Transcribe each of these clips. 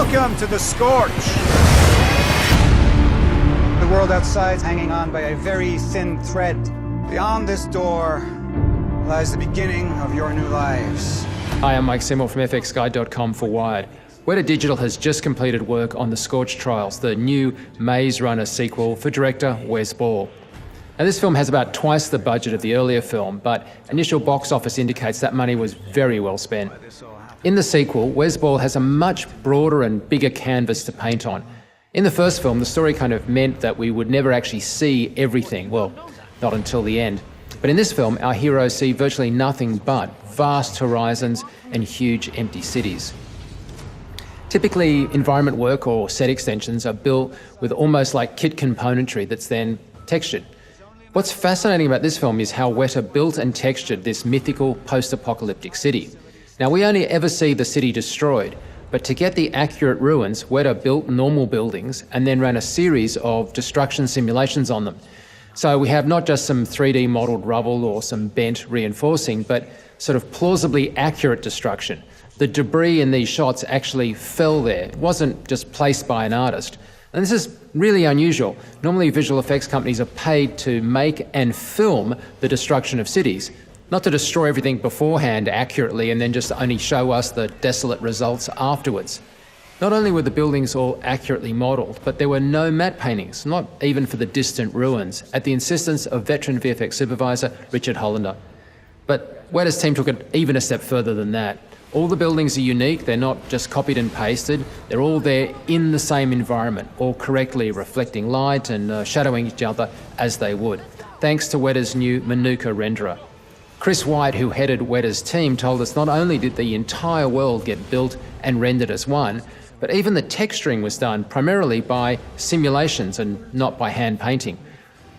Welcome to the Scorch! The world outside's hanging on by a very thin thread. Beyond this door lies the beginning of your new lives. Hi, I'm Mike Seymour from fxguide.com for Wired. Weta Digital has just completed work on the Scorch trials, the new Maze Runner sequel for director Wes Ball. Now, this film has about twice the budget of the earlier film, but initial box office indicates that money was very well spent. In the sequel, Wes Ball has a much broader and bigger canvas to paint on. In the first film, the story kind of meant that we would never actually see everything, well, not until the end. But in this film, our heroes see virtually nothing but vast horizons and huge empty cities. Typically, environment work or set extensions are built with almost like kit componentry that's then textured. What's fascinating about this film is how Weta built and textured this mythical post-apocalyptic city. Now, we only ever see the city destroyed, but to get the accurate ruins, Weta built normal buildings and then ran a series of destruction simulations on them. So we have not just some 3D modelled rubble or some bent reinforcing, but sort of plausibly accurate destruction. The debris in these shots actually fell there. It wasn't just placed by an artist. And this is really unusual. Normally, visual effects companies are paid to make and film the destruction of cities, not to destroy everything beforehand accurately and then just only show us the desolate results afterwards. Not only were the buildings all accurately modelled, but there were no matte paintings, not even for the distant ruins, at the insistence of veteran VFX supervisor Richard Hollander. But Weta's team took it even a step further than that. All the buildings are unique, they're not just copied and pasted, they're all there in the same environment, all correctly reflecting light and shadowing each other as they would, thanks to Weta's new Manuka renderer. Chris White, who headed Weta's team, told us not only did the entire world get built and rendered as one, but even the texturing was done primarily by simulations and not by hand painting.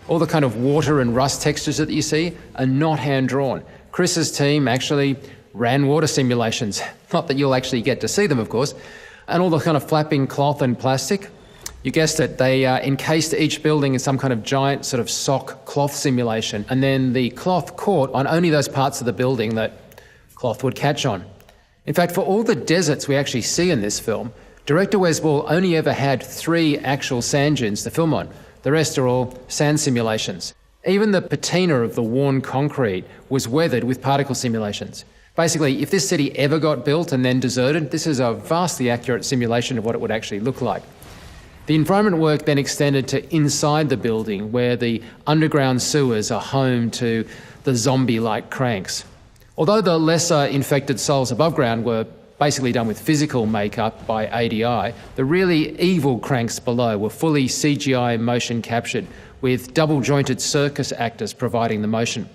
All the kind of water and rust textures that you see are not hand-drawn. Chris's team actually ran water simulations. Not that you'll actually get to see them, of course. And all the kind of flapping cloth and plastic, you guessed it, they encased each building in some kind of giant sort of sock cloth simulation. And then the cloth caught on only those parts of the building that cloth would catch on. In fact, for all the deserts we actually see in this film, director Wes Ball only ever had 3 actual sand dunes to film on. The rest are all sand simulations. Even the patina of the worn concrete was weathered with particle simulations. Basically, if this city ever got built and then deserted, this is a vastly accurate simulation of what it would actually look like. The environment work then extended to inside the building, where the underground sewers are home to the zombie-like cranks. Although the lesser infected souls above ground were basically done with physical makeup by ADI, the really evil cranks below were fully CGI motion captured, with double-jointed circus actors providing the motion.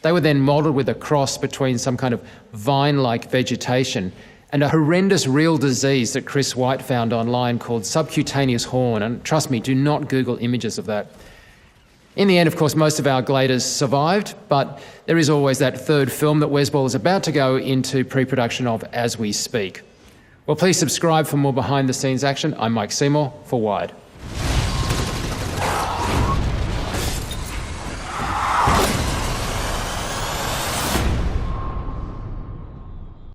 They were then modelled with a cross between some kind of vine-like vegetation and a horrendous real disease that Chris White found online called subcutaneous horn. And trust me, do not Google images of that. In the end, of course, most of our gladers survived, but there is always that third film that Wes Ball is about to go into pre-production of as we speak. Well, please subscribe for more behind-the-scenes action. I'm Mike Seymour for Wired.